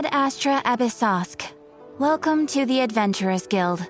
Ad Astra Abyssosk. Welcome to the Adventurers Guild.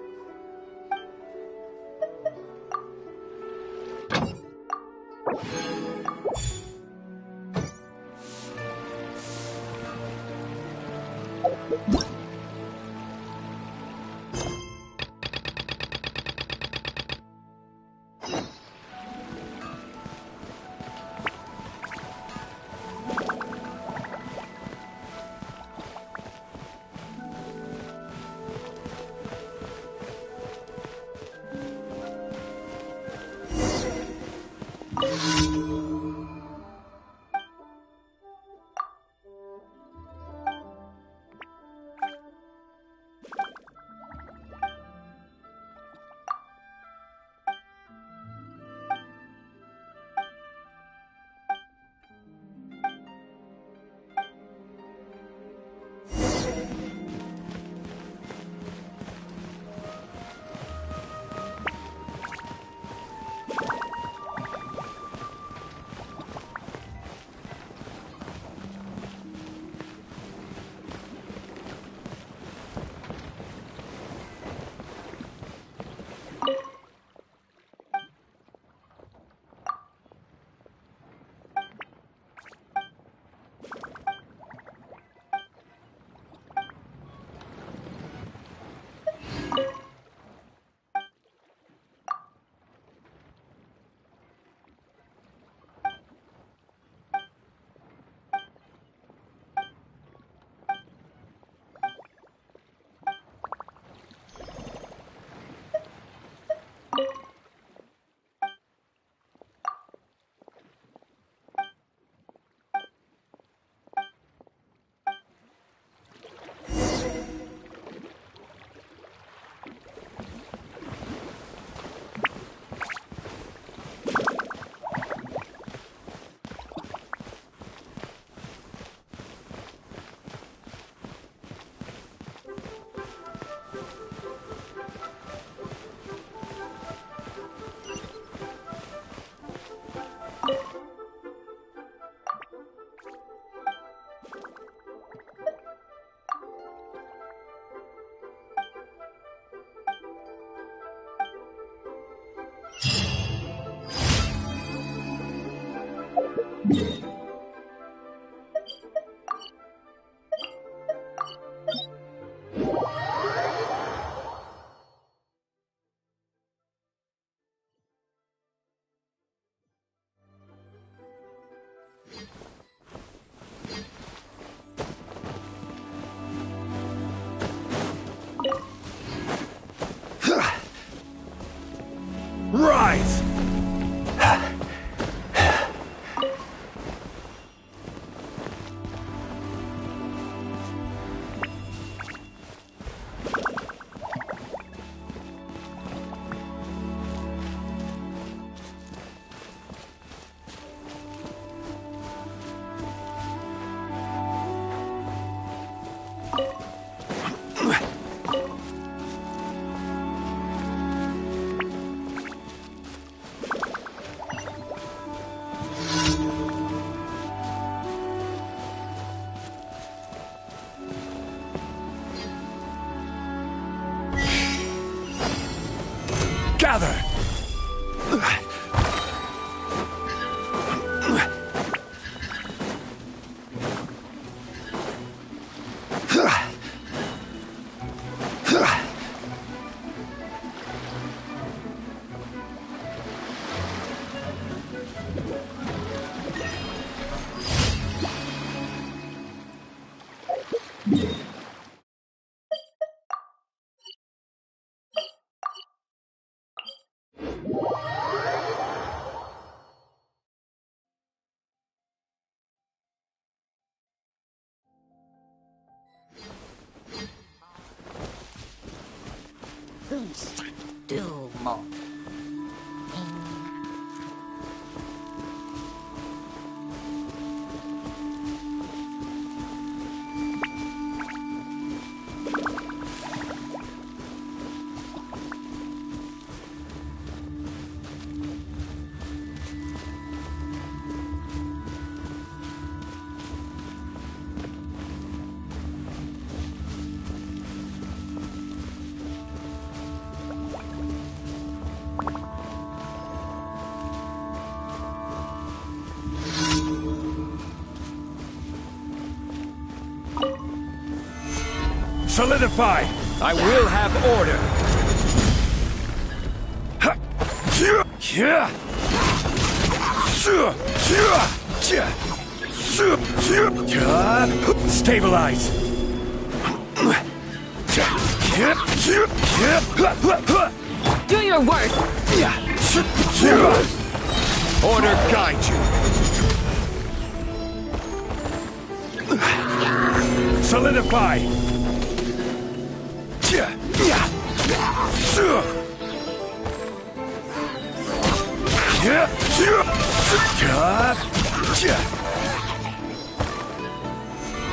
Rise! Gather! Do more. Solidify! I will have order! Stabilize! Do your worst! Order guide you! Solidify!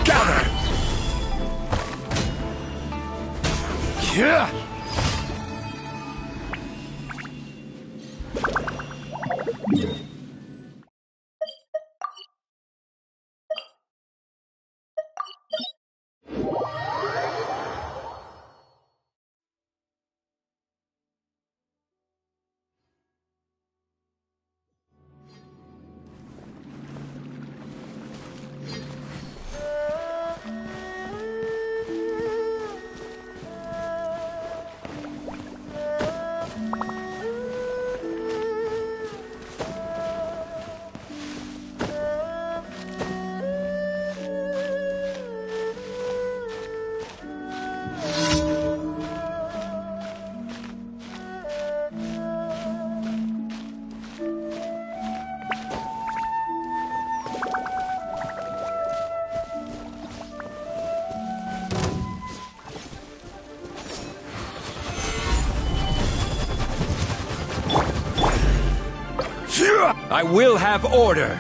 Gather! I will have order!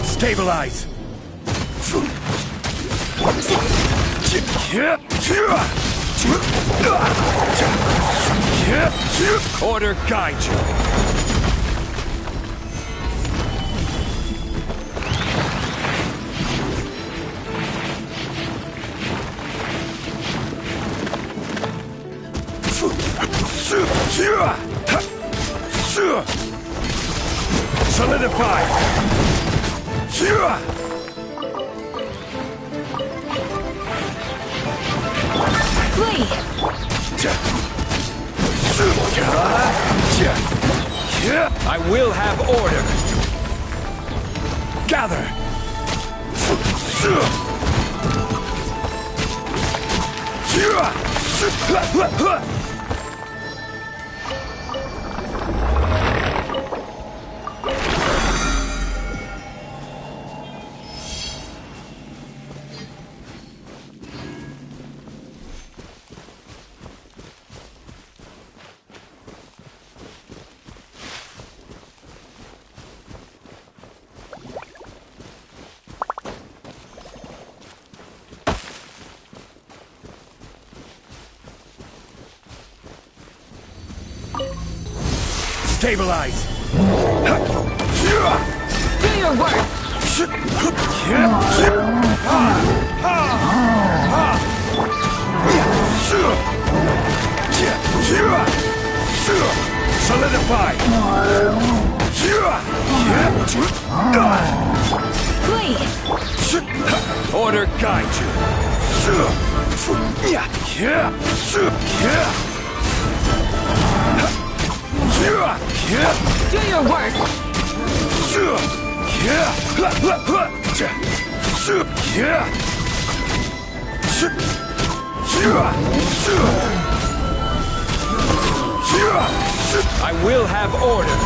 Stabilize! Order guide you! Solidify! Flee! I will have order! Gather! Stabilize! Do your work! Solidify! Flee! Order guide you! Do your work! I will have order!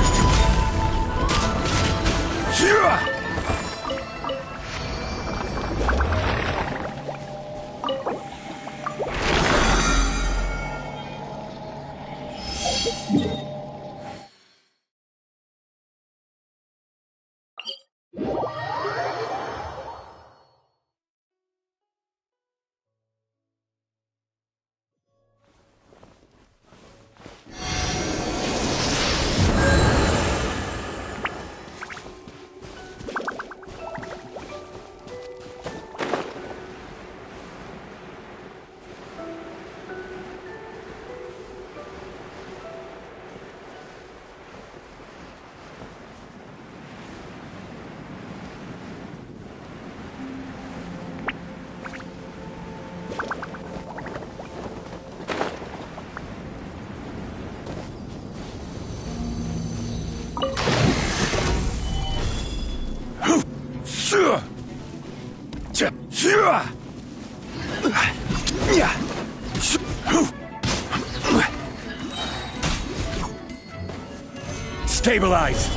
Stabilize!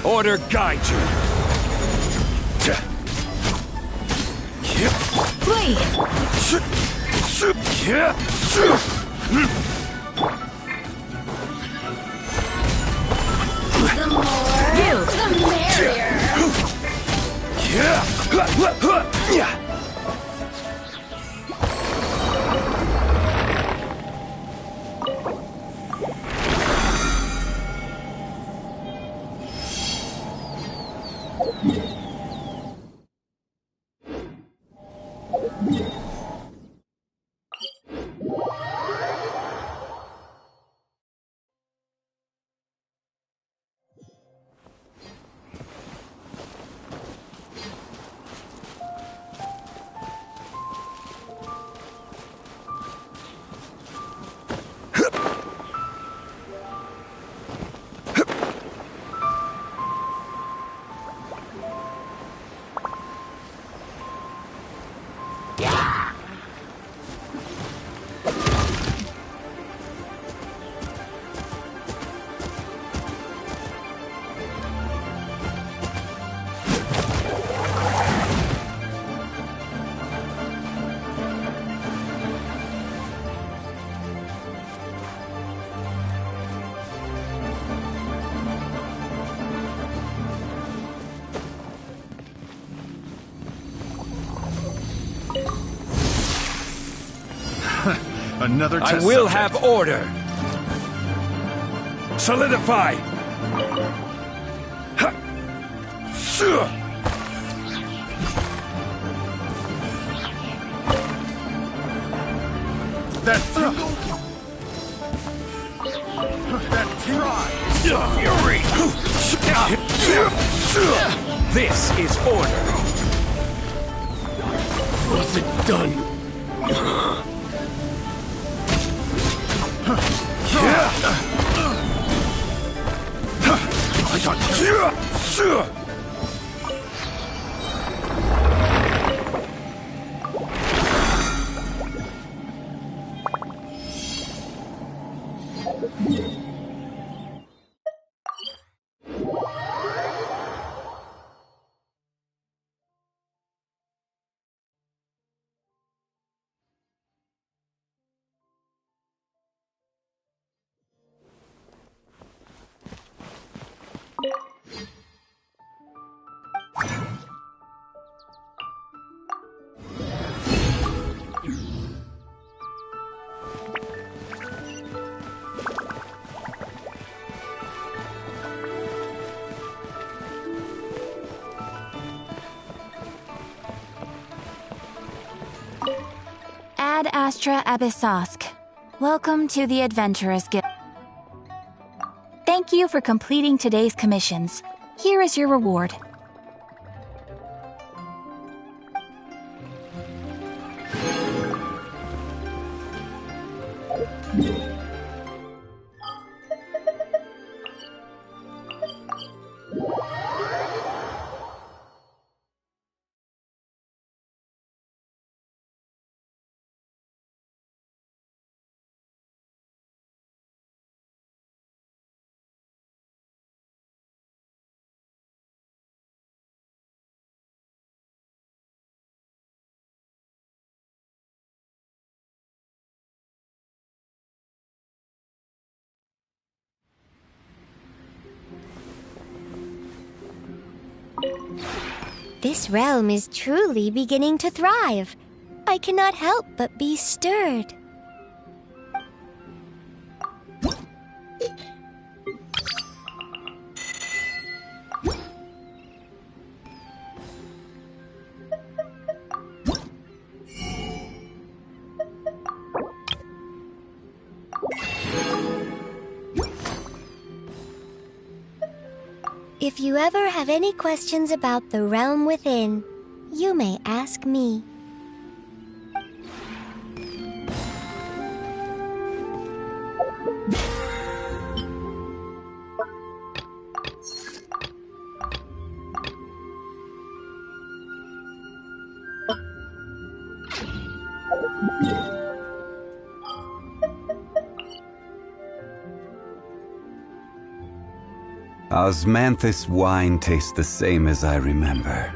Order guide you! Flee! The more, You! the merrier. Another I test will subject. have order. Solidify. Ha! Sure. That tingle. That Fury. This is order. was it done? I got you. Ad Astra Abyssosk. Welcome to the Adventurers Guild. Thank you for completing today's commissions. Here is your reward. This realm is truly beginning to thrive. I cannot help but be stirred. If you ever have any questions about the realm within, you may ask me. Osmanthus wine tastes the same as I remember.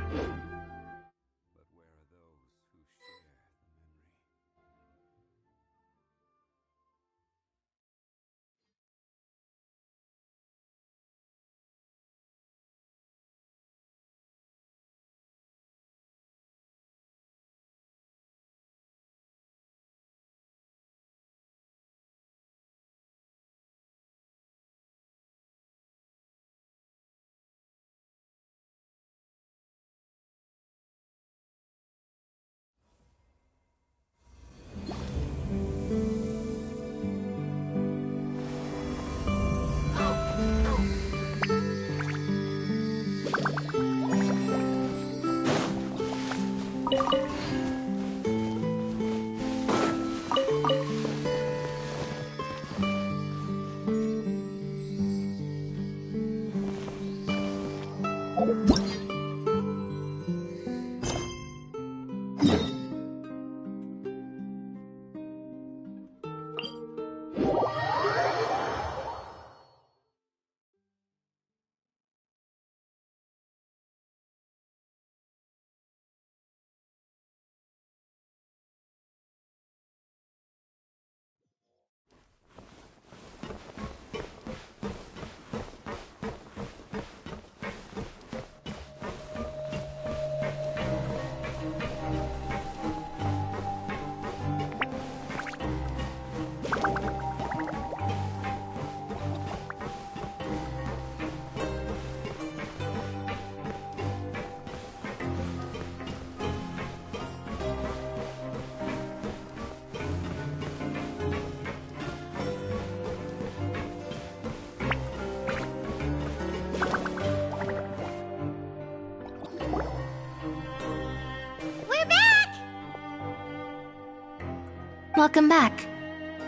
welcome back.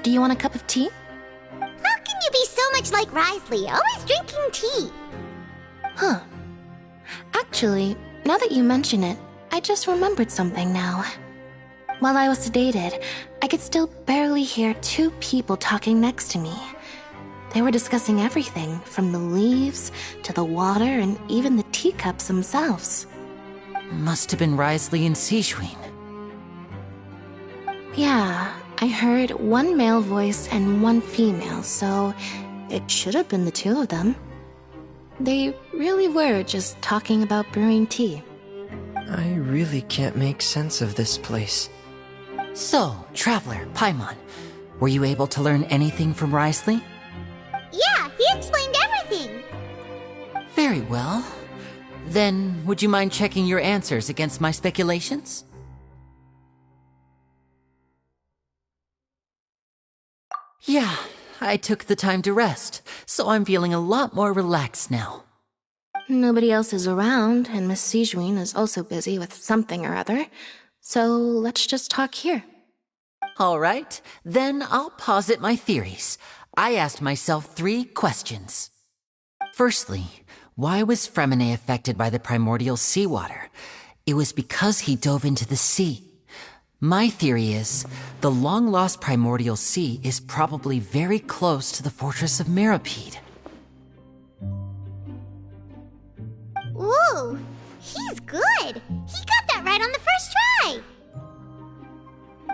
Do you want a cup of tea? How can you be so much like Risley, always drinking tea? Huh. Actually, now that you mention it, I just remembered something now. While I was sedated, I could still barely hear two people talking next to me. They were discussing everything, from the leaves to the water and even the teacups themselves. Must have been Risley and Sijwin. Yeah, I heard one male voice and one female, so it should have been the two of them. They really were just talking about brewing tea. I really can't make sense of this place. So, Traveler, Paimon, were you able to learn anything from Risley? Yeah, he explained everything. Very well. Then, would you mind checking your answers against my speculations? Yeah, I took the time to rest, so I'm feeling a lot more relaxed now. Nobody else is around, and Miss Sijwin is also busy with something or other, so let's just talk here. All right, then I'll posit my theories. I asked myself 3 questions. Firstly, why was Fremine affected by the primordial seawater? It was because he dove into the sea. My theory is, the long-lost primordial sea is probably very close to the fortress of Meripede. Ooh, he's good. He got that right on the first try.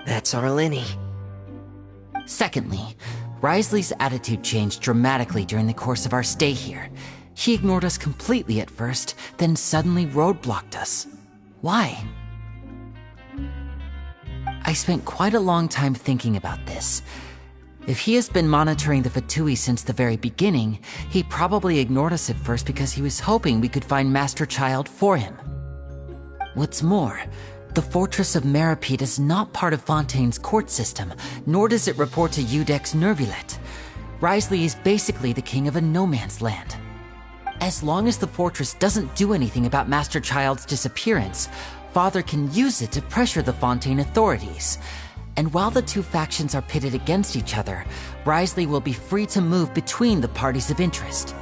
That's our Linny. Secondly, Risley's attitude changed dramatically during the course of our stay here. He ignored us completely at first, then suddenly roadblocked us. Why? I spent quite a long time thinking about this. If he has been monitoring the Fatui since the very beginning, he probably ignored us at first because he was hoping we could find Master Child for him. What's more, the Fortress of Meripede is not part of Fontaine's court system, nor does it report to Udex Nervulet. Risley is basically the king of a no-man's land. As long as the fortress doesn't do anything about Master Child's disappearance, Father can use it to pressure the Fontaine authorities. And while the two factions are pitted against each other, Risley will be free to move between the parties of interest.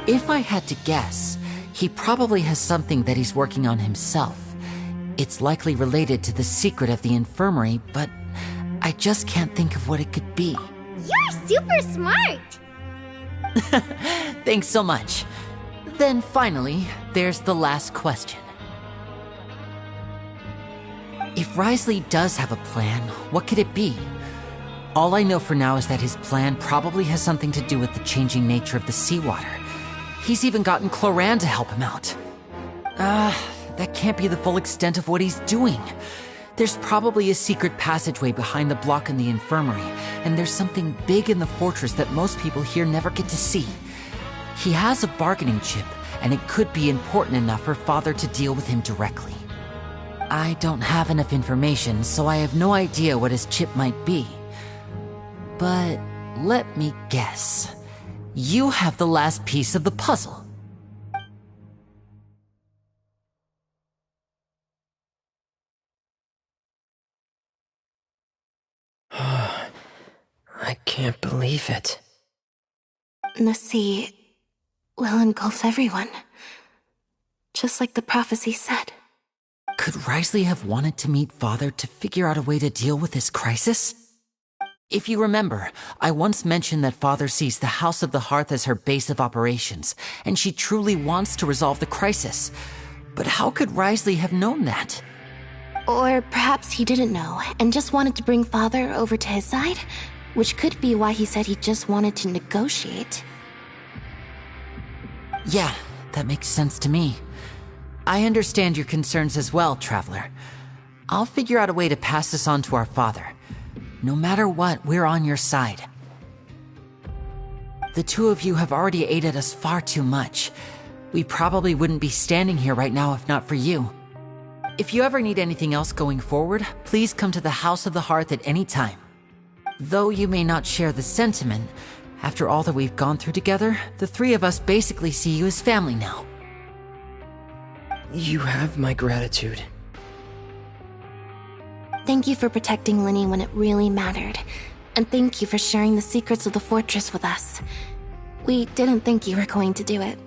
If I had to guess, he probably has something that he's working on himself. It's likely related to the secret of the infirmary, but I just can't think of what it could be. You're super smart. Thanks so much. Then finally, there's the last question. If Risley does have a plan, what could it be? All I know for now is that his plan probably has something to do with the changing nature of the seawater. He's even gotten Cloran to help him out. That can't be the full extent of what he's doing. There's probably a secret passageway behind the block in the infirmary, and there's something big in the fortress that most people here never get to see. He has a bargaining chip, and it could be important enough for Father to deal with him directly. I don't have enough information, so I have no idea what his chip might be. But let me guess. You have the last piece of the puzzle. I can't believe it. The sea will engulf everyone, just like the prophecy said. Could Risley have wanted to meet Father to figure out a way to deal with this crisis? If you remember, I once mentioned that Father sees the House of the Hearth as her base of operations, and she truly wants to resolve the crisis. But how could Risley have known that? Or perhaps he didn't know, and just wanted to bring Father over to his side? Which could be why he said he just wanted to negotiate. Yeah, that makes sense to me. I understand your concerns as well, Traveler. I'll figure out a way to pass this on to our father. No matter what, we're on your side. The two of you have already aided us far too much. We probably wouldn't be standing here right now if not for you. If you ever need anything else going forward, please come to the House of the Hearth at any time. Though you may not share the sentiment, after all that we've gone through together, the three of us basically see you as family now. You have my gratitude. Thank you for protecting Linny when it really mattered. And thank you for sharing the secrets of the fortress with us. We didn't think you were going to do it.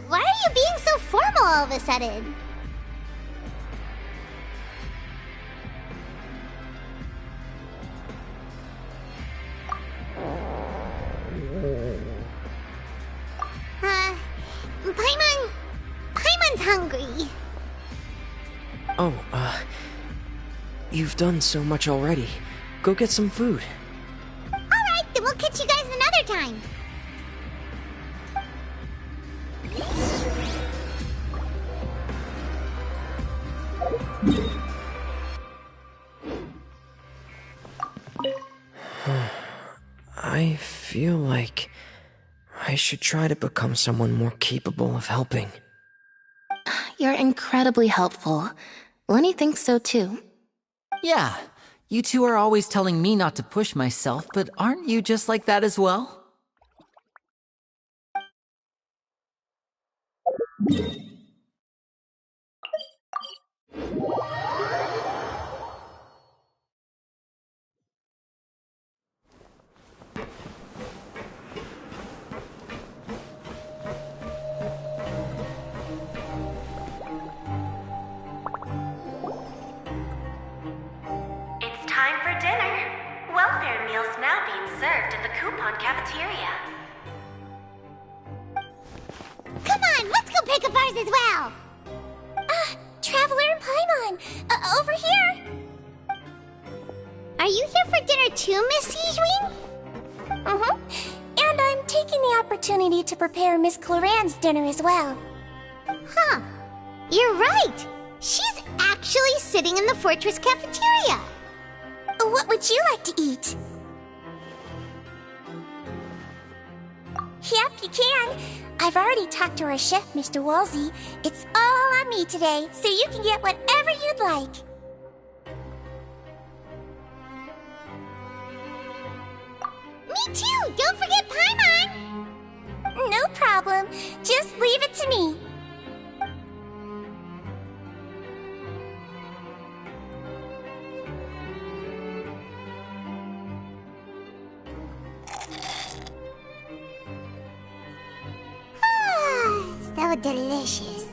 Why are you being so formal all of a sudden? Paimon's hungry. Oh, you've done so much already. Go get some food. Alright, then we'll catch you guys another time. I feel like I should try to become someone more capable of helping. You're incredibly helpful. Linny thinks so too. Yeah, you two are always telling me not to push myself, but aren't you just like that as well? It's time for dinner. Welfare meals now being served in the coupon cafeteria. Come on, let's go pick up ours as well. Traveler and Paimon, over here. Are you here for dinner too, Miss Sijwin? And I'm taking the opportunity to prepare Miss Cloran's dinner as well. Huh. You're right. She's actually sitting in the fortress cafeteria. What would you like to eat? Yep, you can. I've already talked to our chef, Mr. Wolsey. It's all on me today, so you can get whatever you'd like. Me too! Don't forget Paimon! No problem. Just leave it to me. So delicious.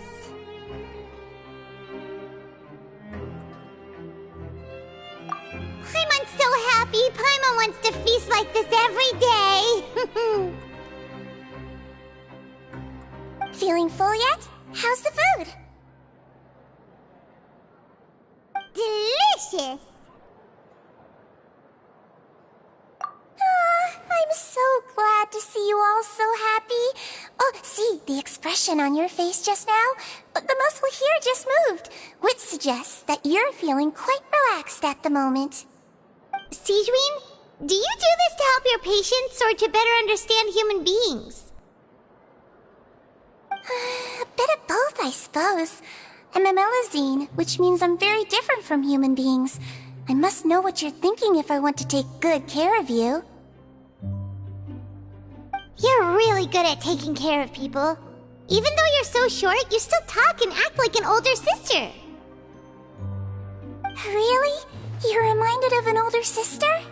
Paimon's so happy. Paimon wants to feast like this every day. Feeling full yet? How's the food? Delicious. I'm so glad to see you all so happy. Oh, see, the expression on your face just now? The muscle here just moved, which suggests that you're feeling quite relaxed at the moment. Sijwin, do you do this to help your patients or to better understand human beings? A bit of both, I suppose. I'm a Melazine, which means I'm very different from human beings. I must know what you're thinking if I want to take good care of you. You're really good at taking care of people. Even though you're so short, you still talk and act like an older sister. Really? You're reminded of an older sister?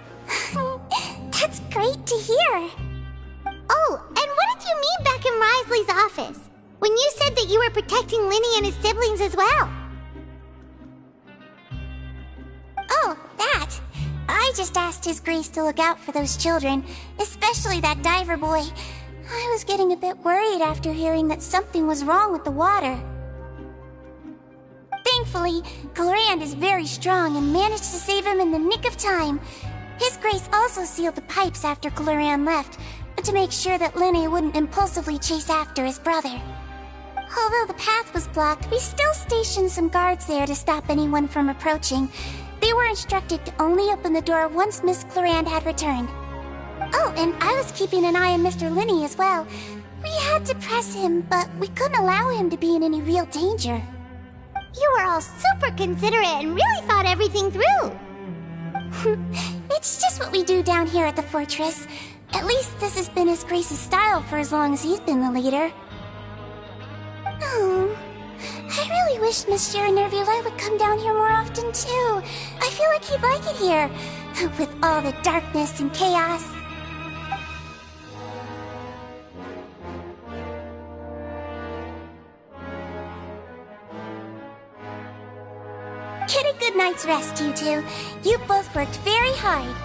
That's great to hear. Oh, and what did you mean back in Risley's office? When you said that you were protecting Linny and his siblings as well? Oh, that. I just asked His Grace to look out for those children, especially that diver boy. I was getting a bit worried after hearing that something was wrong with the water. Thankfully, Clorand is very strong and managed to save him in the nick of time. His Grace also sealed the pipes after Clorand left, to make sure that Linny wouldn't impulsively chase after his brother. Although the path was blocked, we still stationed some guards there to stop anyone from approaching. They were instructed to only open the door once Miss Clorand had returned. Oh, and I was keeping an eye on Mr. Linny as well. We had to press him, but we couldn't allow him to be in any real danger. You were all super considerate and really thought everything through. It's just what we do down here at the fortress. At least this has been His Grace's style for as long as he's been the leader. Oh, I really wish Monsieur Nervula would come down here more often too. I feel like he'd like it here, with all the darkness and chaos. Get a good night's rest, you two. You both worked very hard.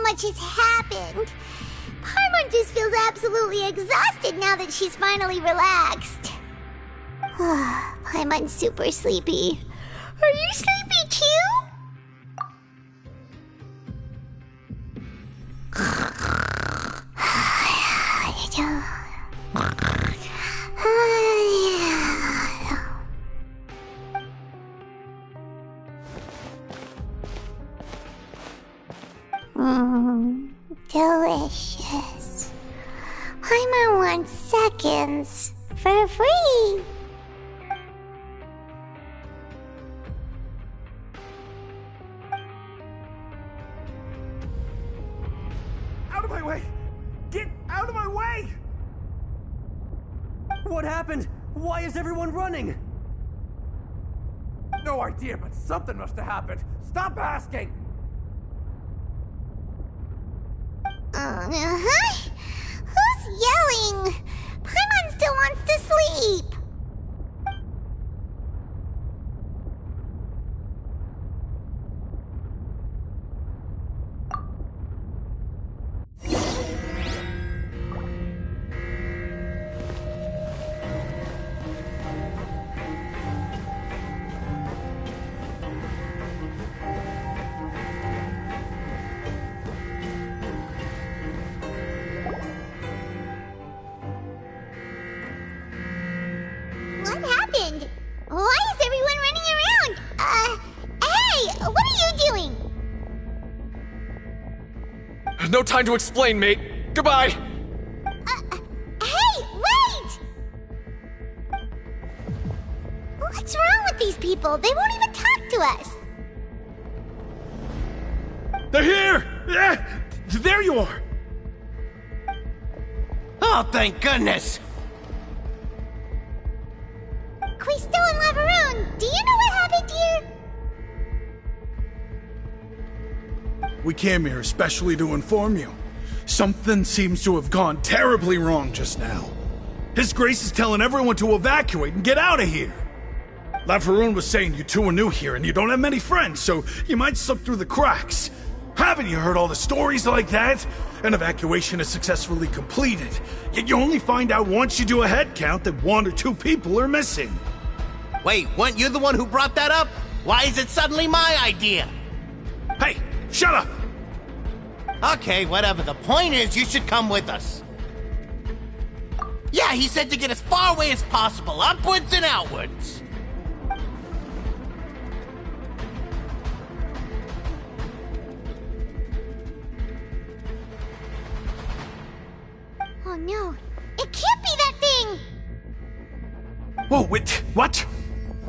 Much has happened. Paimon just feels absolutely exhausted now that she's finally relaxed. Paimon's super sleepy. Are you sleepy too? Delicious. Paimon wants seconds for free. Out of my way! Get out of my way! What happened? Why is everyone running? No idea, but something must have happened. Stop asking! Who's yelling? Paimon still wants to sleep. What happened? Why is everyone running around? Hey! What are you doing? No time to explain, mate. Goodbye! Hey! Wait! What's wrong with these people? They won't even talk to us. They're here! There you are! Oh, thank goodness! Quisto and Lavaroon, do you know what happened here? We came here especially to inform you. Something seems to have gone terribly wrong just now. His Grace is telling everyone to evacuate and get out of here. Lavaroon was saying you two are new here and you don't have many friends, so you might slip through the cracks. Haven't you heard all the stories like that? An evacuation is successfully completed, yet you only find out once you do a head count that 1 or 2 people are missing. Wait, weren't you the one who brought that up? Why is it suddenly my idea? Hey, shut up! Okay, whatever. The point is, you should come with us. Yeah, he said to get as far away as possible, upwards and outwards. Oh no, it can't be that thing! Whoa, wait, what?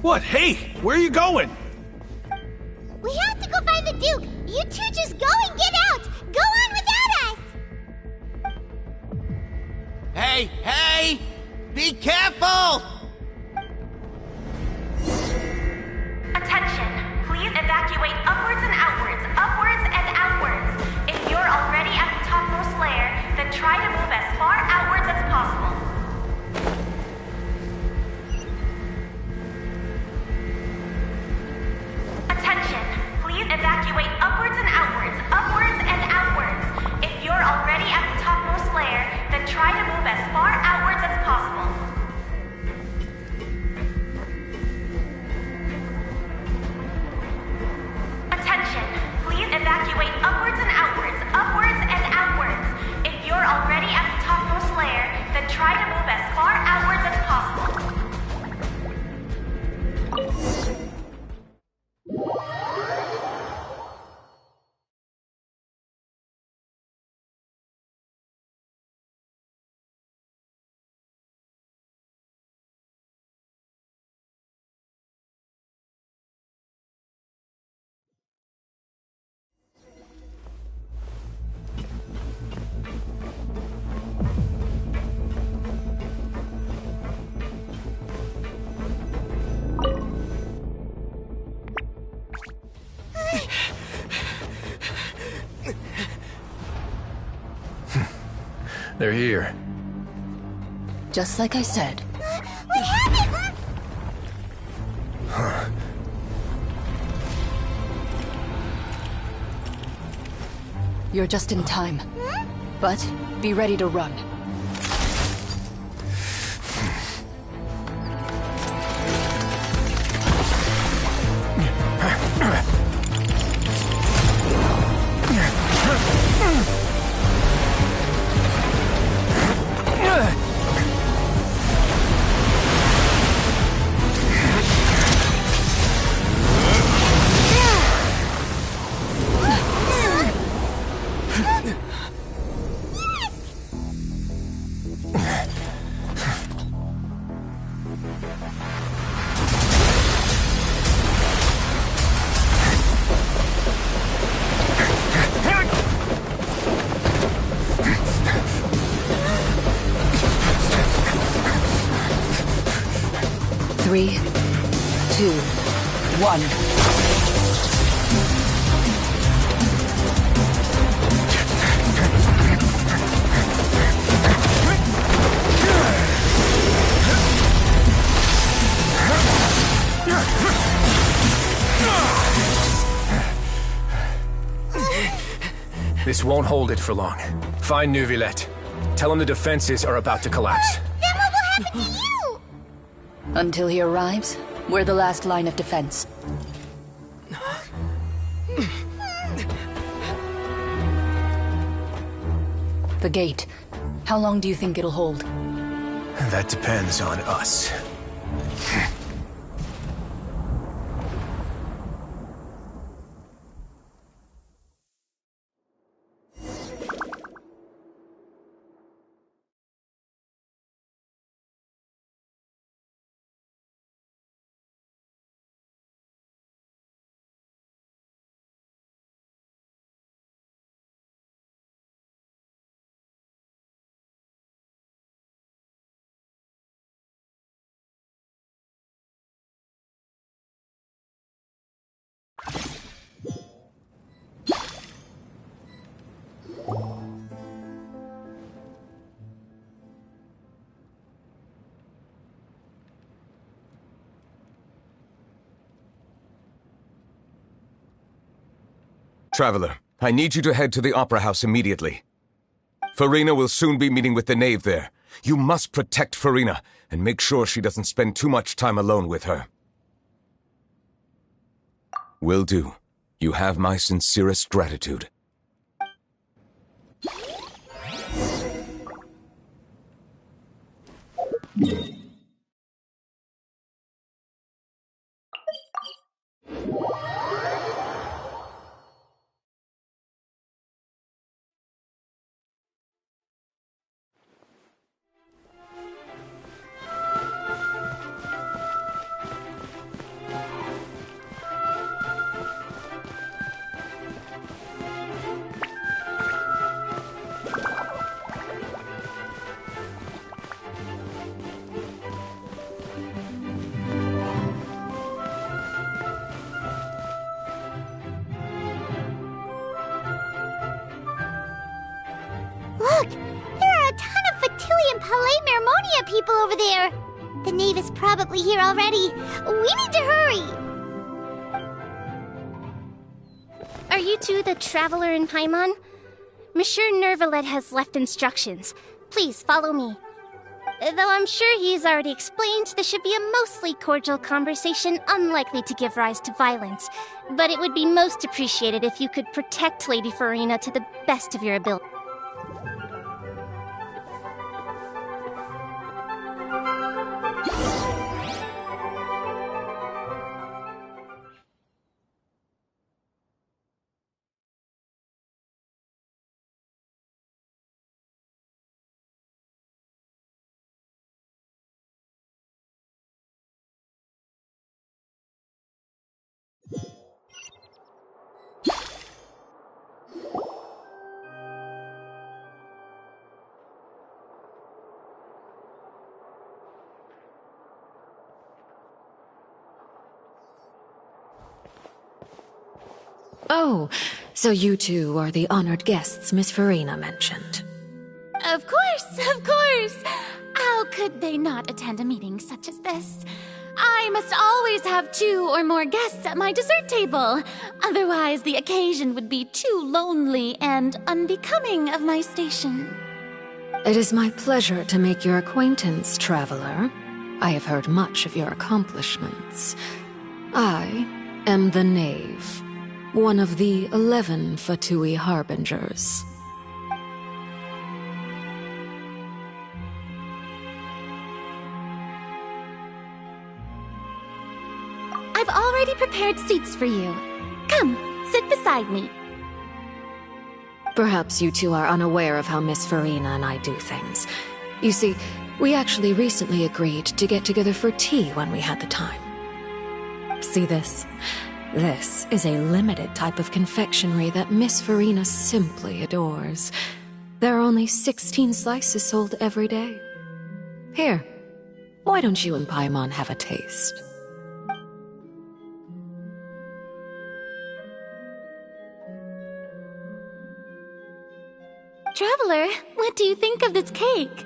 What? Hey, where are you going? We have to go find the Duke! You two just go and get out! Go on without us! Hey! Be careful! Attention! Please evacuate upwards and outwards, upwards and outwards. If you're already at the topmost layer, then try to move as far outwards as possible. Attention! Please evacuate upwards They're here. Just like I said. We have it! You're just in time. But be ready to run. Three, 2, 1. This won't hold it for long. Find Neuvillette. Tell him the defenses are about to collapse. Then what will happen to you? Until he arrives, we're the last line of defense. The gate. How long do you think it'll hold? That depends on us. Traveler, I need you to head to the Opera House immediately. Farina will soon be meeting with the knave there. You must protect Farina, and make sure she doesn't spend too much time alone with her. Will do. You have my sincerest gratitude. Look! There are a ton of Fatilian Palais Mermonia people over there! The knave is probably here already. We need to hurry! Are you two the traveler in Paimon? Monsieur Neuvillette has left instructions. Please follow me. Though I'm sure he's already explained, this should be a mostly cordial conversation, unlikely to give rise to violence. But it would be most appreciated if you could protect Lady Farina to the best of your ability. Oh, so you two are the honored guests Miss Farina mentioned. Of course! How could they not attend a meeting such as this? I must always have 2 or more guests at my dessert table. Otherwise, the occasion would be too lonely and unbecoming of my station. It is my pleasure to make your acquaintance, traveler. I have heard much of your accomplishments. I am the Knave, one of the 11 Fatui Harbingers. I've already prepared seats for you. Come, sit beside me. Perhaps you two are unaware of how Miss Farina and I do things. You see, we actually recently agreed to get together for tea when we had the time. See this? This is a limited type of confectionery that Miss Farina simply adores. There are only 16 slices sold every day. Here, why don't you and Paimon have a taste? Traveler, what do you think of this cake?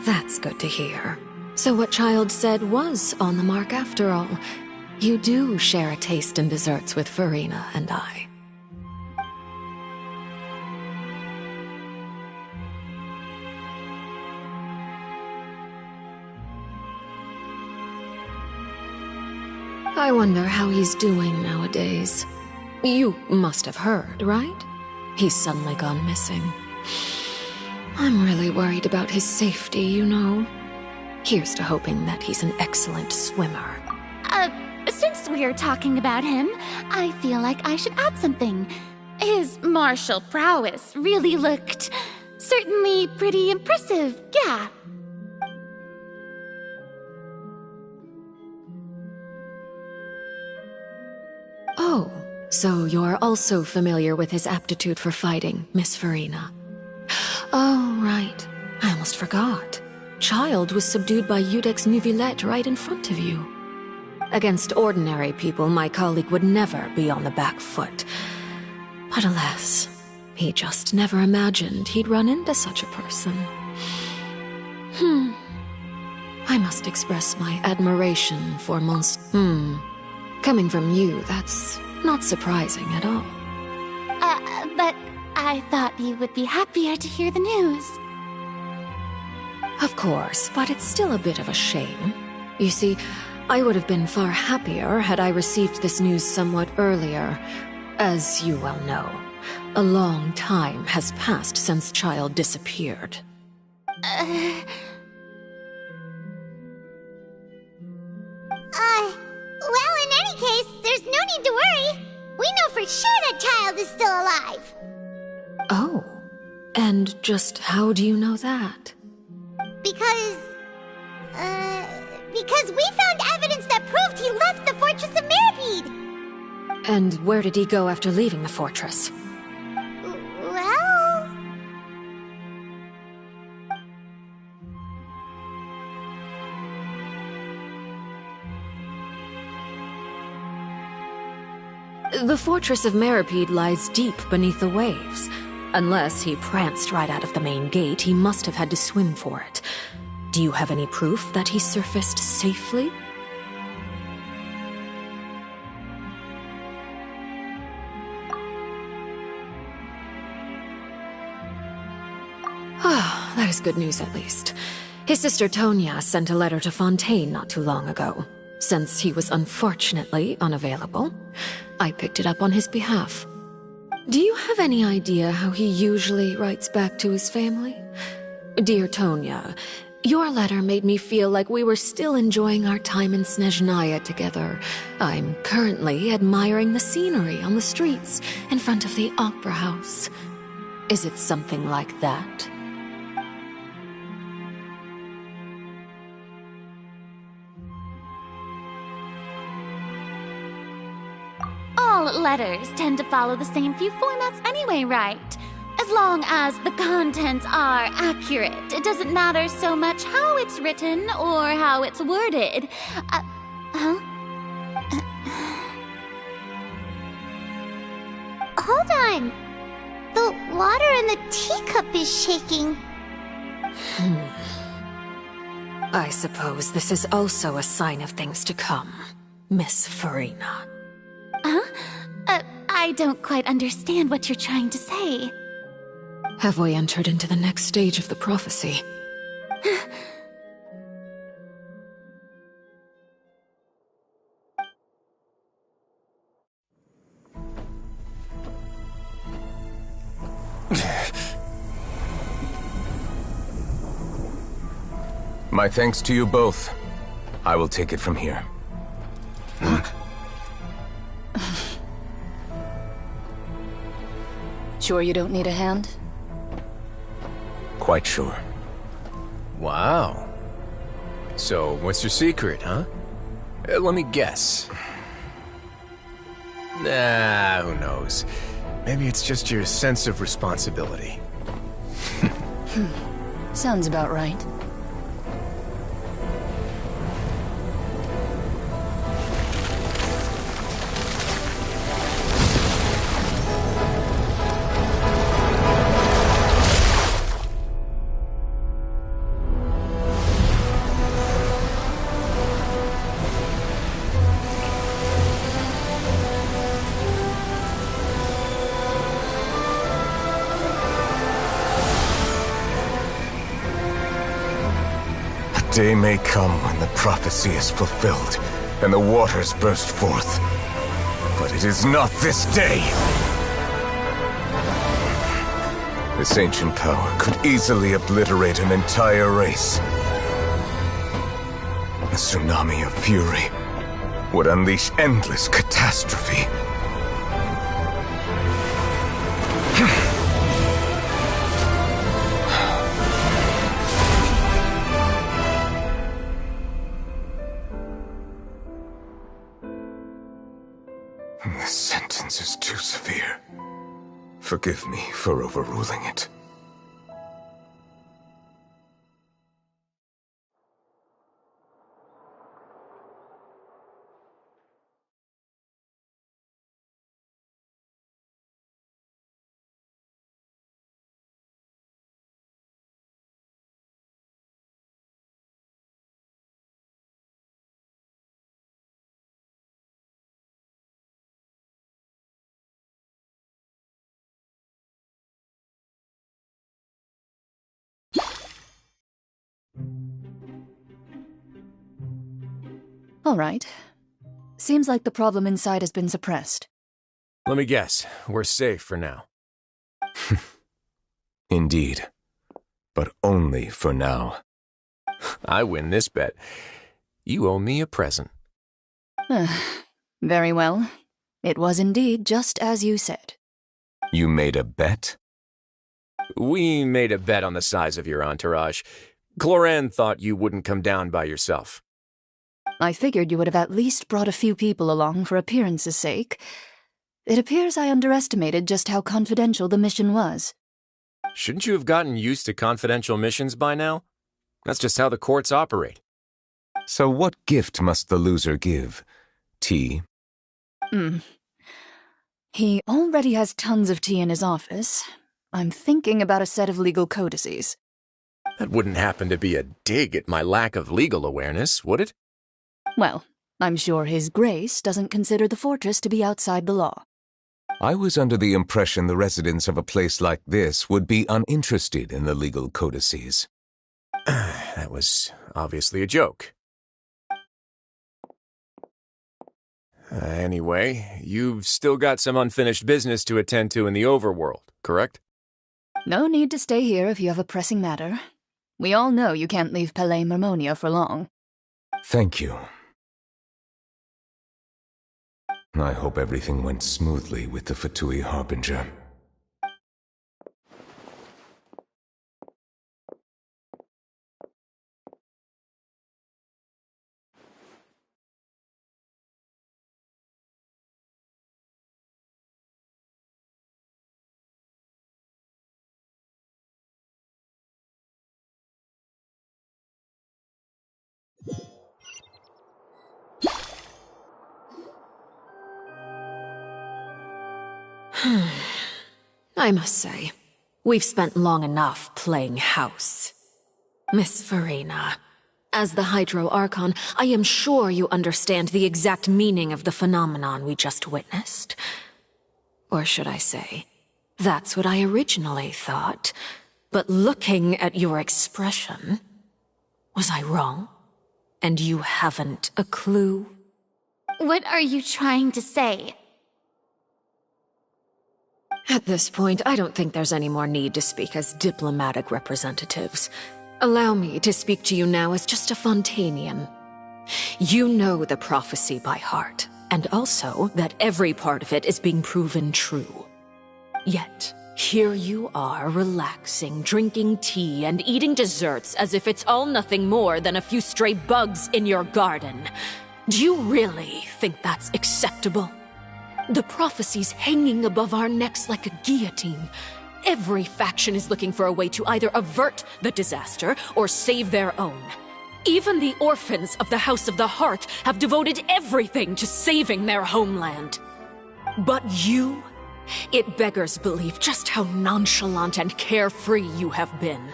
That's good to hear. So what Child said was on the mark after all. You do share a taste in desserts with Farina and I. I wonder how he's doing nowadays. You must have heard, right? He's suddenly gone missing. I'm really worried about his safety, you know. Here's to hoping that he's an excellent swimmer. Since we're talking about him, I feel like I should add something. His martial prowess really looked certainly pretty impressive, yeah. Oh, so you're also familiar with his aptitude for fighting, Miss Farina. Oh, right. I almost forgot. Child was subdued by Udex Neuvillette right in front of you. Against ordinary people, my colleague would never be on the back foot. But alas, he just never imagined he'd run into such a person. I must express my admiration for Coming from you, that's not surprising at all. But I thought you would be happier to hear the news. Of course, but it's still a bit of a shame. You see, I would have been far happier had I received this news somewhat earlier. As you well know, a long time has passed since Child disappeared. Well, in any case, there's no need to worry. We know for sure that Child is still alive. Oh, and just how do you know that? Because we found evidence that proved he left the Fortress of Mirapede. And where did he go after leaving the fortress? Well... The Fortress of Mirapede lies deep beneath the waves. Unless he pranced right out of the main gate, he must have had to swim for it. Do you have any proof that he surfaced safely? Ah, that is good news at least. His sister Tonya sent a letter to Fontaine not too long ago. Since he was unfortunately unavailable, I picked it up on his behalf. Do you have any idea how he usually writes back to his family? Dear Tonya, your letter made me feel like we were still enjoying our time in Snezhnaya together. I'm currently admiring the scenery on the streets in front of the opera house. Is it something like that? All letters tend to follow the same few formats anyway, right? As long as the contents are accurate, it doesn't matter so much how it's written or how it's worded. done? The water in the teacup is shaking. I suppose this is also a sign of things to come, Miss Farina. Huh? I don't quite understand what you're trying to say. Have we entered into the next stage of the prophecy? My thanks to you both. I will take it from here. Sure you don't need a hand? Quite sure. Wow. So, what's your secret, huh? Let me guess. Nah, who knows? Maybe it's just your sense of responsibility. Sounds about right. Day may come when the prophecy is fulfilled, and the waters burst forth. But it is not this day! This ancient power could easily obliterate an entire race. A tsunami of fury would unleash endless catastrophe. This sentence is too severe. Forgive me for overruling it. All right. Seems like the problem inside has been suppressed. Let me guess, we're safe for now. Indeed. But only for now. I win this bet. You owe me a present. Very well. It was indeed just as you said. You made a bet? We made a bet on the size of your entourage. Cloran thought you wouldn't come down by yourself. I figured you would have at least brought a few people along for appearance's sake. It appears I underestimated just how confidential the mission was. Shouldn't you have gotten used to confidential missions by now? That's just how the courts operate. So what gift must the loser give? Tea? He already has tons of tea in his office. I'm thinking about a set of legal codices. That wouldn't happen to be a dig at my lack of legal awareness, would it? Well, I'm sure His Grace doesn't consider the fortress to be outside the law. I was under the impression the residents of a place like this would be uninterested in the legal codices. That was obviously a joke. Anyway, you've still got some unfinished business to attend to in the overworld, correct? No need to stay here if you have a pressing matter. We all know you can't leave Palais Mermonia for long. Thank you. I hope everything went smoothly with the Fatui Harbinger. I must say, we've spent long enough playing house. Miss Farina, as the Hydro Archon, I am sure you understand the exact meaning of the phenomenon we just witnessed. Or should I say, that's what I originally thought. But looking at your expression, was I wrong? And you haven't a clue? What are you trying to say? At this point, I don't think there's any more need to speak as diplomatic representatives. Allow me to speak to you now as just a Fontanian. You know the prophecy by heart, and also that every part of it is being proven true. Yet, here you are, relaxing, drinking tea, and eating desserts as if it's all nothing more than a few stray bugs in your garden. Do you really think that's acceptable? The prophecy's hanging above our necks like a guillotine. Every faction is looking for a way to either avert the disaster or save their own. Even the orphans of the House of the Heart have devoted everything to saving their homeland. But you... it beggars belief just how nonchalant and carefree you have been.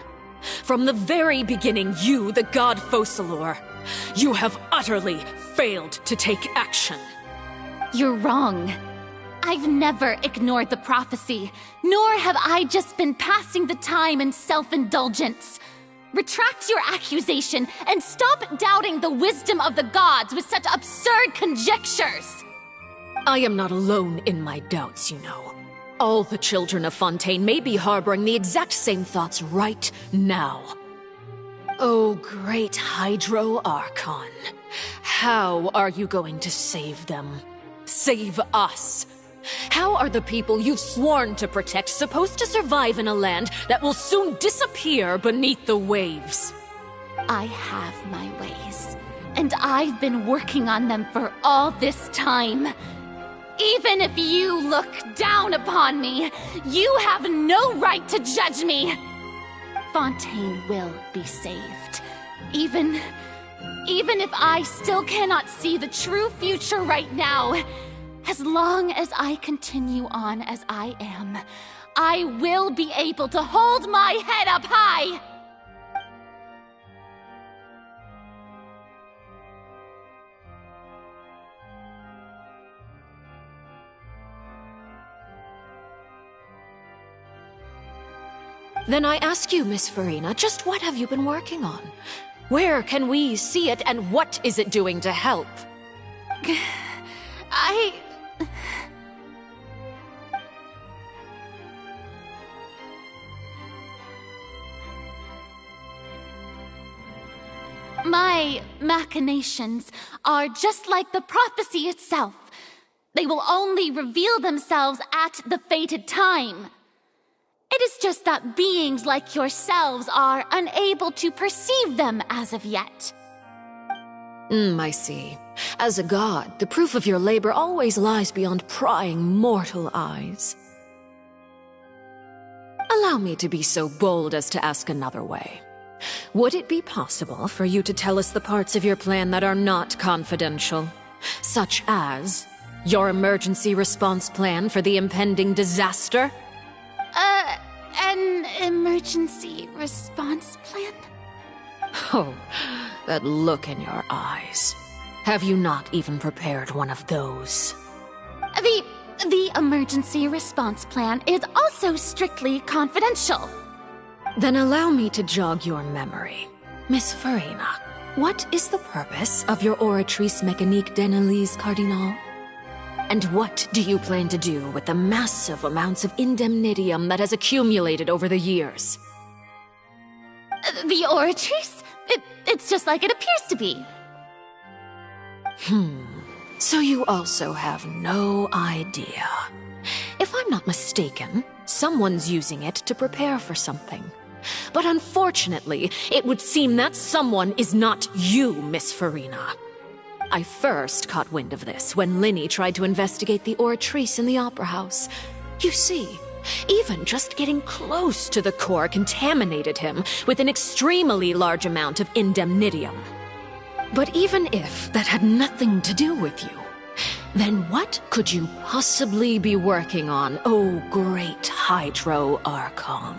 From the very beginning, you, the god Focalor, you have utterly failed to take action. You're wrong. I've never ignored the prophecy, nor have I just been passing the time in self-indulgence. Retract your accusation and stop doubting the wisdom of the gods with such absurd conjectures. I am not alone in my doubts, you know. All the children of Fontaine may be harboring the exact same thoughts right now. Oh, great Hydro Archon. How are you going to save them? Save us? How are the people you've sworn to protect supposed to survive in a land that will soon disappear beneath the waves? I have my ways, and I've been working on them for all this time. Even if you look down upon me, you have no right to judge me. Fontaine will be saved. Even if I still cannot see the true future right now, as long as I continue on as I am, I will be able to hold my head up high! Then I ask you, Miss Farina, just what have you been working on? Where can we see it, and what is it doing to help? My machinations are just like the prophecy itself. They will only reveal themselves at the fated time. It is just that beings like yourselves are unable to perceive them as of yet. I see. As a god, the proof of your labor always lies beyond prying mortal eyes. Allow me to be so bold as to ask another way. Would it be possible for you to tell us the parts of your plan that are not confidential? Such as your emergency response plan for the impending disaster? An emergency response plan? Oh, that look in your eyes. Have you not even prepared one of those? The emergency response plan is also strictly confidential. Then allow me to jog your memory. Miss Farina, what is the purpose of your Oratrice Mécanique d'Annelise Cardinal? And what do you plan to do with the massive amounts of indemnitium that has accumulated over the years? The Oratrice? It's just like it appears to be. So you also have no idea. If I'm not mistaken, someone's using it to prepare for something. But unfortunately, it would seem that someone is not you, Miss Farina. I first caught wind of this when Linny tried to investigate the Oratrice in the Opera House. You see, even just getting close to the core contaminated him with an extremely large amount of indemnitium. But even if that had nothing to do with you, Then what could you possibly be working on, oh great Hydro Archon?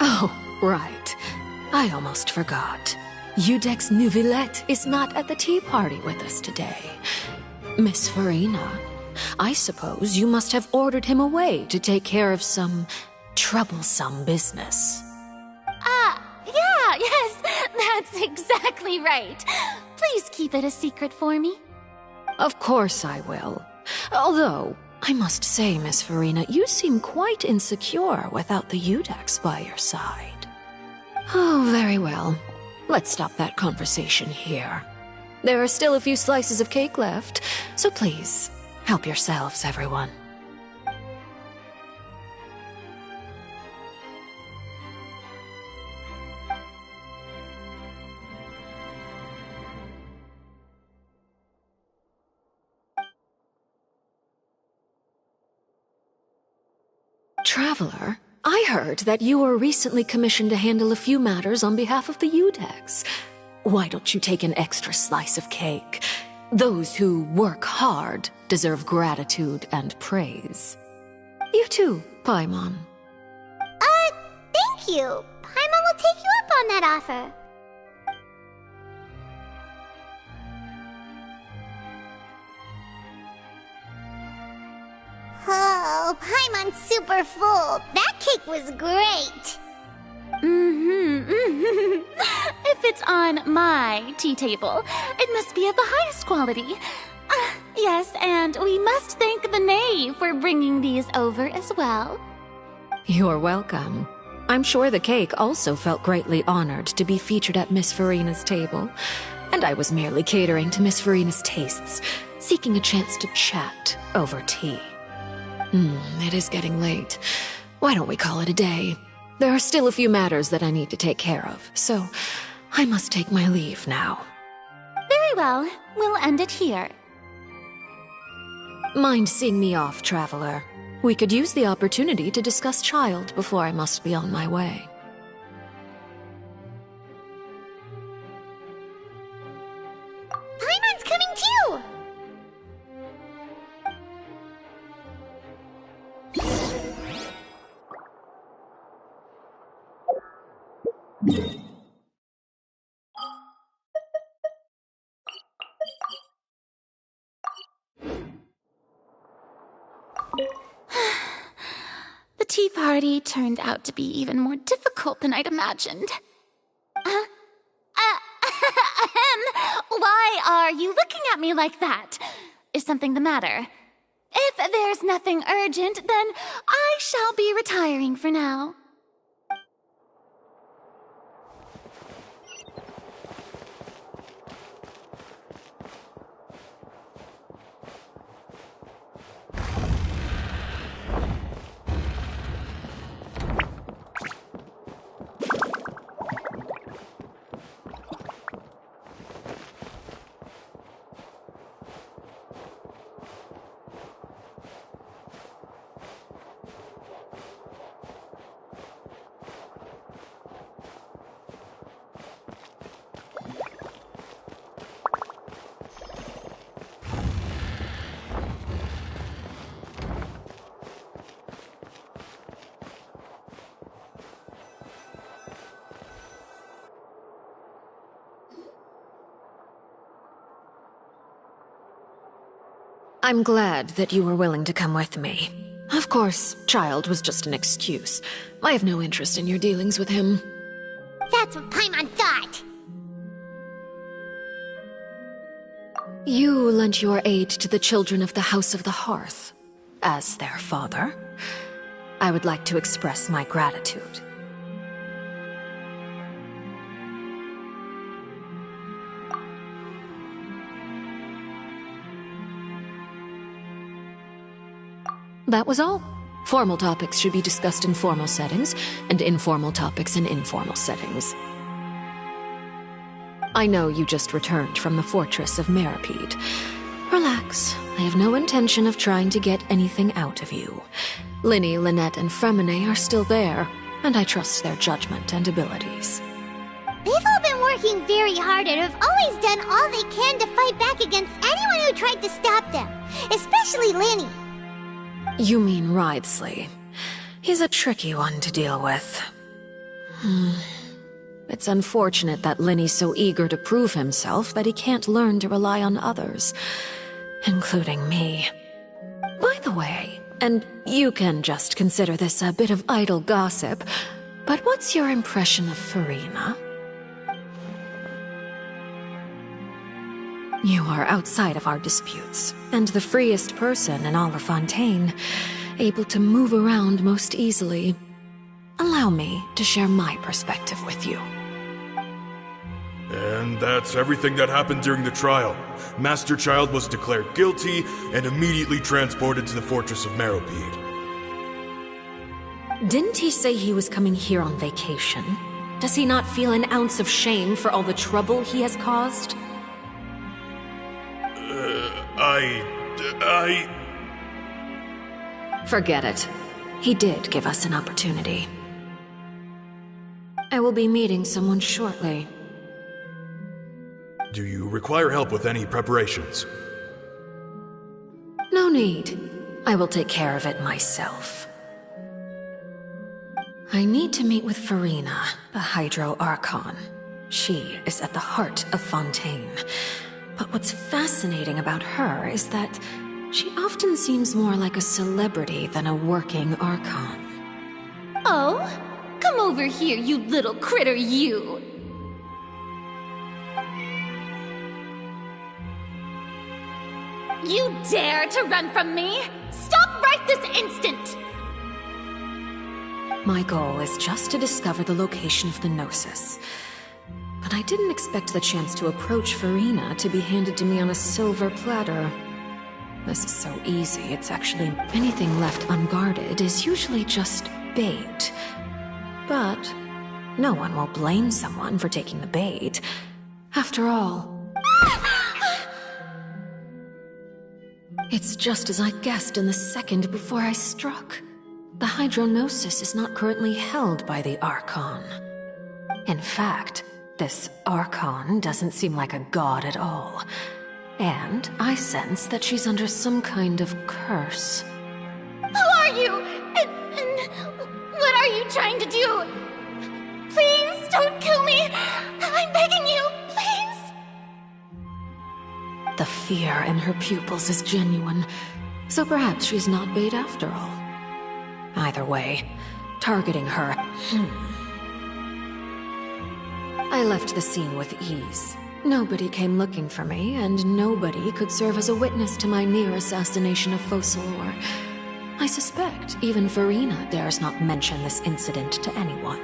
Oh, right. I almost forgot. Udex Neuvillette is not at the tea party with us today. Miss Farina, I suppose you must have ordered him away to take care of some troublesome business. Yes, that's exactly right. Please keep it a secret for me. Of course I will. Although, I must say, Miss Farina, you seem quite insecure without the Udex by your side. Oh, very well. Let's stop that conversation here. There are still a few slices of cake left, so please, help yourselves, everyone. Traveler, I heard that you were recently commissioned to handle a few matters on behalf of the Udex. Why don't you take an extra slice of cake? Those who work hard deserve gratitude and praise. You too, Paimon. Thank you. Paimon will take you up on that offer. Oh, Paimon's super full. That cake was great. If it's on my tea table, it must be of the highest quality. Yes, and we must thank the knave for bringing these over as well. You're welcome. I'm sure the cake also felt greatly honored to be featured at Miss Farina's table, and I was merely catering to Miss Farina's tastes, seeking a chance to chat over tea. It is getting late. Why don't we call it a day? There are still a few matters that I need to take care of, so I must take my leave now. Very well. We'll end it here. Mind seeing me off, Traveler? We could use the opportunity to discuss Child before I must be on my way. Paimon's coming too! The tea party turned out to be even more difficult than I'd imagined. Why are you looking at me like that? Is something the matter? If there's nothing urgent, then I shall be retiring for now. I'm glad that you were willing to come with me. Of course, Child was just an excuse. I have no interest in your dealings with him. That's what Paimon thought. You lent your aid to the children of the House of the Hearth. As their father, I would like to express my gratitude. That was all. Formal topics should be discussed in formal settings, and informal topics in informal settings. I know you just returned from the fortress of Meripede. Relax. I have no intention of trying to get anything out of you. Linny, Lynette, and Fremine are still there, and I trust their judgment and abilities. They've all been working very hard and have always done all they can to fight back against anyone who tried to stop them. Especially Lanny. You mean Wriothesley. He's a tricky one to deal with. It's unfortunate that Lenny's so eager to prove himself that he can't learn to rely on others, including me. By the way, and you can just consider this a bit of idle gossip, but what's your impression of Furina? You are outside of our disputes, and the freest person in all of Fontaine, able to move around most easily. Allow me to share my perspective with you. And that's everything that happened during the trial. Master Child was declared guilty and immediately transported to the Fortress of Meropide. Didn't he say he was coming here on vacation? Does he not feel an ounce of shame for all the trouble he has caused? Forget it. He did give us an opportunity. I will be meeting someone shortly. Do you require help with any preparations? No need. I will take care of it myself. I need to meet with Furina, the Hydro Archon. She is at the heart of Fontaine. But what's fascinating about her is that she often seems more like a celebrity than a working Archon. Oh? Come over here, you little critter, you! You dare to run from me? Stop right this instant! My goal is just to discover the location of the Gnosis. But I didn't expect the chance to approach Furina to be handed to me on a silver platter. This is so easy, it's actually anything left unguarded is usually just bait. But no one will blame someone for taking the bait. After all, it's just as I guessed in the second before I struck. The Hydronosis is not currently held by the Archon. In fact, this Archon doesn't seem like a god at all. And I sense that she's under some kind of curse. Who are you? And what are you trying to do? Please don't kill me! I'm begging you, please! The fear in her pupils is genuine, so perhaps she's not bait after all. Either way, targeting her... I left the scene with ease. Nobody came looking for me, and nobody could serve as a witness to my near assassination of Focalor. I suspect even Furina dares not mention this incident to anyone.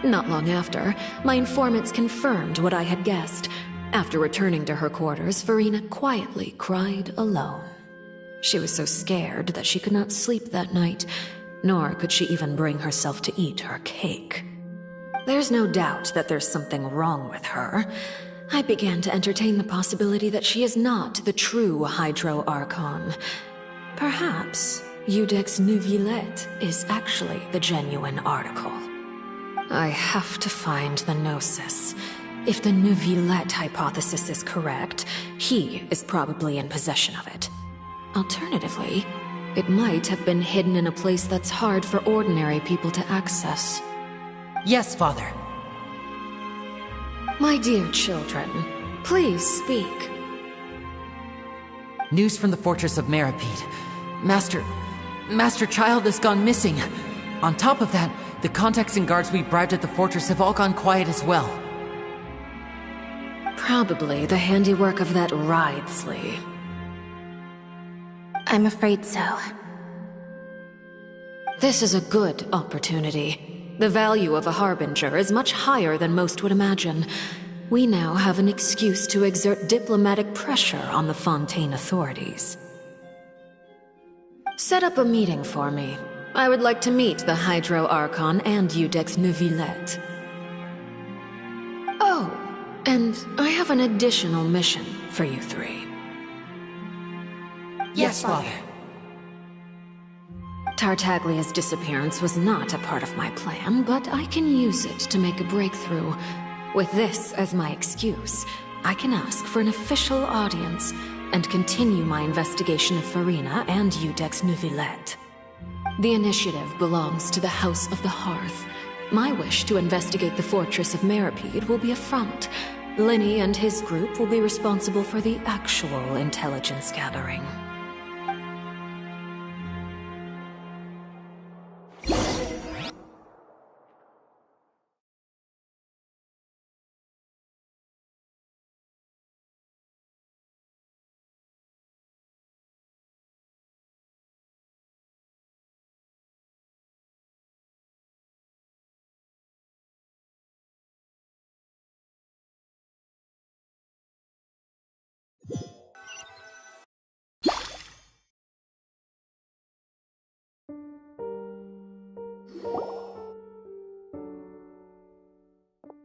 Not long after, my informants confirmed what I had guessed. After returning to her quarters, Furina quietly cried alone. She was so scared that she could not sleep that night, nor could she even bring herself to eat her cake. There's no doubt that there's something wrong with her. I began to entertain the possibility that she is not the true Hydro Archon. Perhaps Iudex Neuvillette is actually the genuine article. I have to find the Gnosis. If the Neuvillette hypothesis is correct, he is probably in possession of it. Alternatively, it might have been hidden in a place that's hard for ordinary people to access. Yes, Father. My dear children, please speak. News from the Fortress of Meropide. Master Child has gone missing. On top of that, the contacts and guards we bribed at the fortress have all gone quiet as well. Probably the handiwork of that Wriothesley. I'm afraid so. This is a good opportunity. The value of a Harbinger is much higher than most would imagine. We now have an excuse to exert diplomatic pressure on the Fontaine authorities. Set up a meeting for me. I would like to meet the Hydro Archon and Iudex Neuvillette. Oh, and I have an additional mission for you three. Yes, Father. Tartaglia's disappearance was not a part of my plan, but I can use it to make a breakthrough. With this as my excuse, I can ask for an official audience and continue my investigation of Farina and Iudex Neuvillette. The initiative belongs to the House of the Hearth. My wish to investigate the Fortress of Meripede will be a front. Linny and his group will be responsible for the actual intelligence gathering.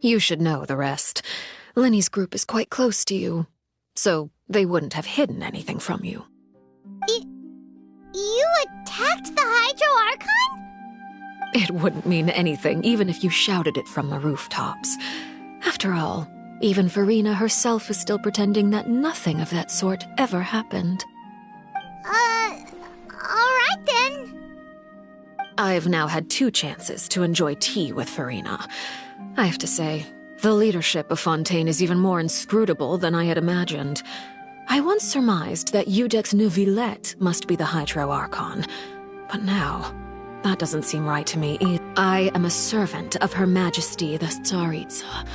You should know the rest. Linny's group is quite close to you, so they wouldn't have hidden anything from you. You attacked the Hydro Archon? It wouldn't mean anything, even if you shouted it from the rooftops. After all, even Farina herself is still pretending that nothing of that sort ever happened. Alright then. I've now had 2 chances to enjoy tea with Farina. I have to say, the leadership of Fontaine is even more inscrutable than I had imagined. I once surmised that Iudex Neuvillette must be the Hydro Archon, but now, that doesn't seem right to me either. I am a servant of Her Majesty the Tsaritsa.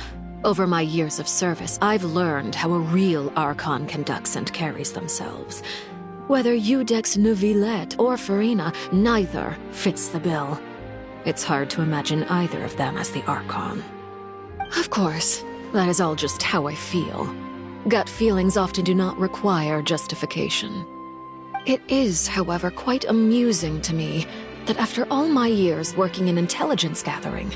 Over my years of service, I've learned how a real Archon conducts and carries themselves. Whether Iudex Neuvillette or Farina, neither fits the bill. It's hard to imagine either of them as the Archon. Of course, that is all just how I feel. Gut feelings often do not require justification. It is, however, quite amusing to me that after all my years working in intelligence gathering,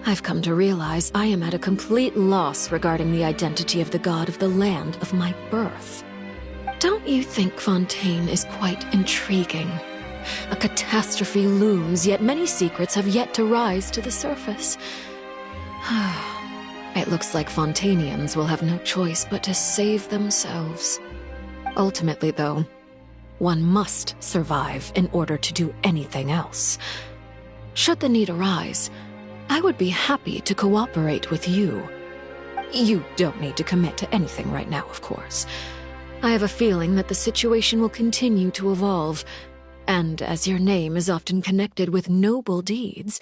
I've come to realize I am at a complete loss regarding the identity of the god of the land of my birth. Don't you think Fontaine is quite intriguing? A catastrophe looms, yet many secrets have yet to rise to the surface. It looks like Fontainians will have no choice but to save themselves. Ultimately, though, one must survive in order to do anything else. Should the need arise, I would be happy to cooperate with you. You don't need to commit to anything right now, of course. I have a feeling that the situation will continue to evolve, and as your name is often connected with noble deeds,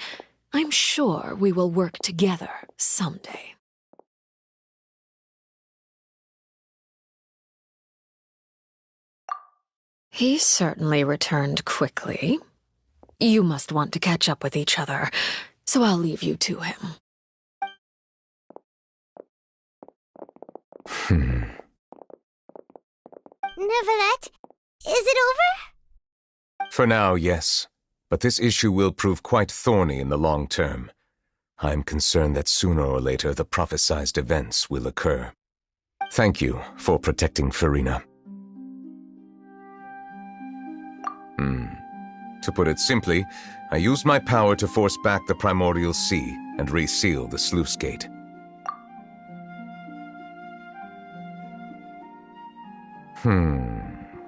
I'm sure we will work together someday. He certainly returned quickly. You must want to catch up with each other, so I'll leave you to him. Neuvillette, is it over? For now, yes. But this issue will prove quite thorny in the long term. I'm concerned that sooner or later the prophesized events will occur. Thank you for protecting Farina. To put it simply, I used my power to force back the primordial sea and reseal the sluice gate.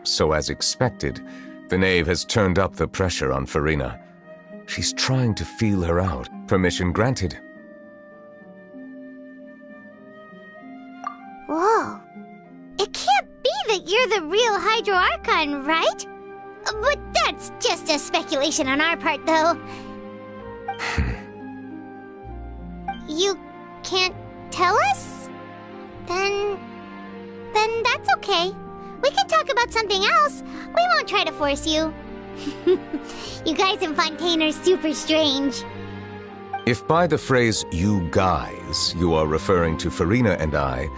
So as expected, the knave has turned up the pressure on Farina. She's trying to feel her out. Permission granted. Whoa. It can't be that you're the real Hydro Archon, right? But that's just a speculation on our part, though. You can't tell us? Then that's okay. We can talk about something else. We won't try to force you. You guys in Fontaine are super strange. If by the phrase, you guys, you are referring to Farina and I,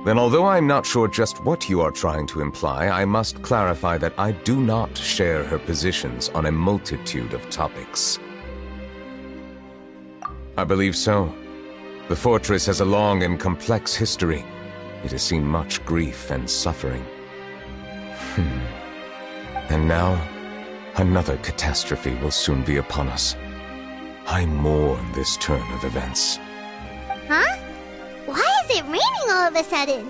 then although I'm not sure just what you are trying to imply, I must clarify that I do not share her positions on a multitude of topics. I believe so. The fortress has a long and complex history. It has seen much grief and suffering. And now, another catastrophe will soon be upon us. I mourn this turn of events. Huh? all of a sudden?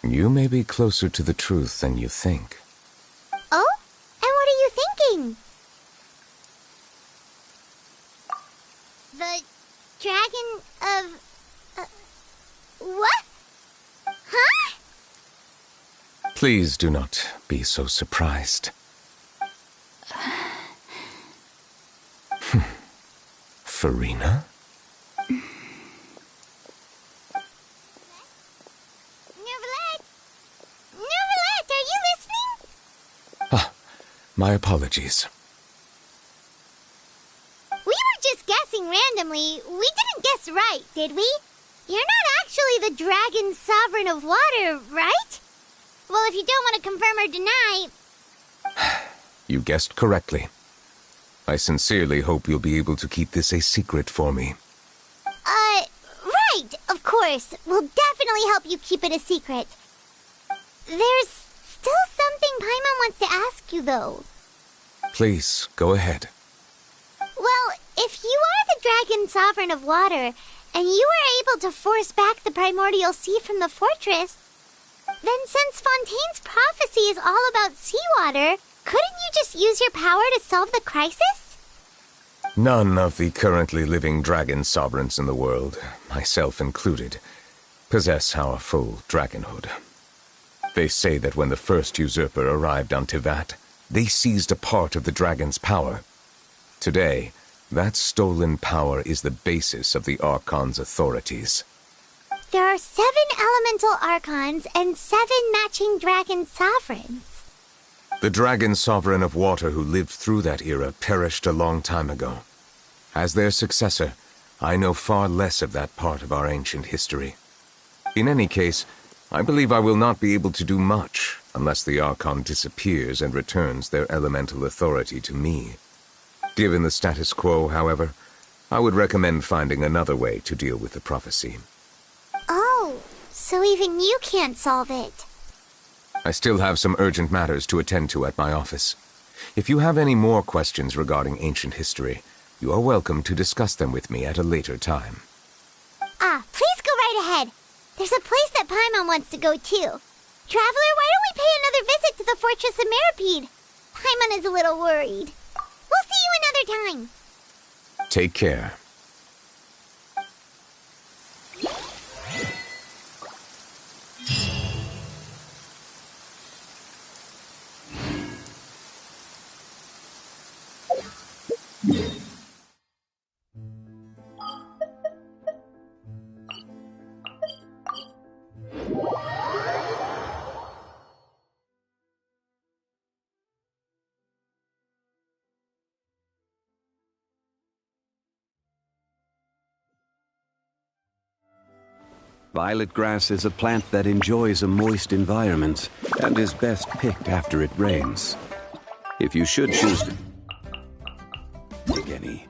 You may be closer to the truth than you think. Oh? And what are you thinking? The dragon of... what? Huh? Please do not be so surprised. Farina? My apologies. We were just guessing randomly. We didn't guess right, did we? You're not actually the dragon sovereign of water, right? Well, if you don't want to confirm or deny... You guessed correctly. I sincerely hope you'll be able to keep this a secret for me. Right, of course. We'll definitely help you keep it a secret. There's still something Paimon wants to ask you, though. Please, go ahead. Well, if you are the dragon sovereign of water, and you were able to force back the primordial sea from the fortress, then since Fontaine's prophecy is all about seawater, couldn't you just use your power to solve the crisis? None of the currently living dragon sovereigns in the world, myself included, possess our full dragonhood. They say that when the first usurper arrived on Tivat, they seized a part of the dragon's power. Today, that stolen power is the basis of the Archon's authorities. There are 7 elemental Archons and 7 matching dragon sovereigns. The dragon sovereign of water who lived through that era perished a long time ago. As their successor, I know far less of that part of our ancient history. In any case, I believe I will not be able to do much unless the Archon disappears and returns their elemental authority to me. Given the status quo, however, I would recommend finding another way to deal with the prophecy. Oh, so even you can't solve it. I still have some urgent matters to attend to at my office. If you have any more questions regarding ancient history, you are welcome to discuss them with me at a later time. Please go right ahead. There's a place that Paimon wants to go too. Traveler, why don't we pay another visit to the Fortress of Meripede? Paimon is a little worried. We'll see you another time. Take care. Violet grass is a plant that enjoys a moist environment and is best picked after it rains. If you should choose to pick any.